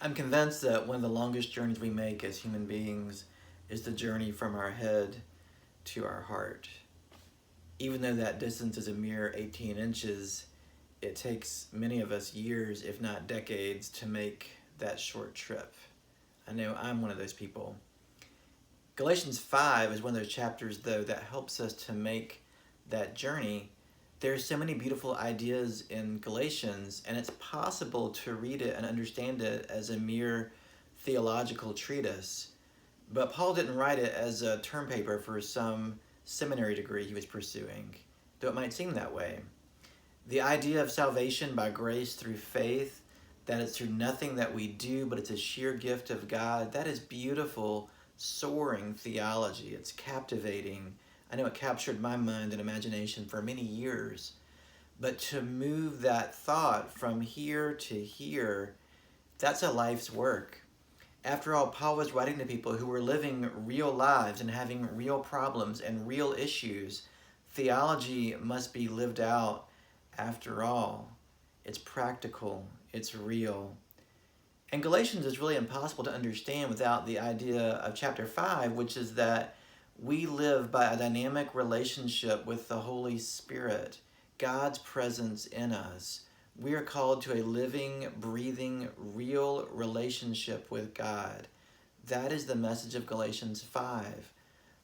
I'm convinced that one of the longest journeys we make as human beings is the journey from our head to our heart. Even though that distance is a mere 18 inches, it takes many of us years, if not decades, to make that short trip. I know I'm one of those people. Galatians 5 is one of those chapters, though, that helps us to make that journey. There's so many beautiful ideas in Galatians, and it's possible to read it and understand it as a mere theological treatise. But Paul didn't write it as a term paper for some seminary degree he was pursuing, though it might seem that way. The idea of salvation by grace through faith, that it's through nothing that we do, but it's a sheer gift of God, that is beautiful, soaring theology. It's captivating. I know it captured my mind and imagination for many years. But to move that thought from here to here, that's a life's work. After all, Paul was writing to people who were living real lives and having real problems and real issues. Theology must be lived out after all. It's practical, it's real. And Galatians is really impossible to understand without the idea of chapter 5, which is that we live by a dynamic relationship with the Holy Spirit, God's presence in us. We are called to a living, breathing, real relationship with God. That is the message of Galatians 5.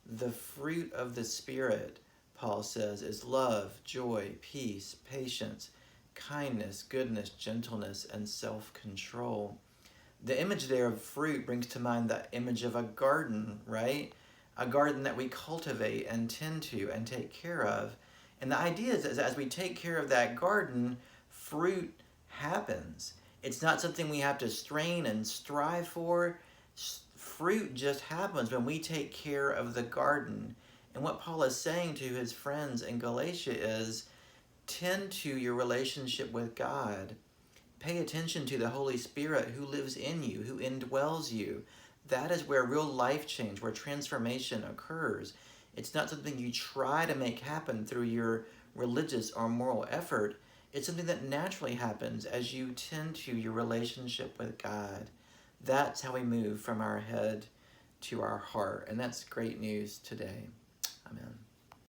The fruit of the Spirit, Paul says, is love, joy, peace, patience, kindness, goodness, gentleness, and self-control. The image there of fruit brings to mind the image of a garden, right? A garden that we cultivate and tend to and take care of. And the idea is as we take care of that garden, fruit happens. It's not something we have to strain and strive for. Fruit just happens when we take care of the garden. And what Paul is saying to his friends in Galatia is, tend to your relationship with God. Pay attention to the Holy Spirit who lives in you, who indwells you. That is where real life change, where transformation occurs. It's not something you try to make happen through your religious or moral effort. It's something that naturally happens as you tend to your relationship with God. That's how we move from our head to our heart. And that's great news today. Amen.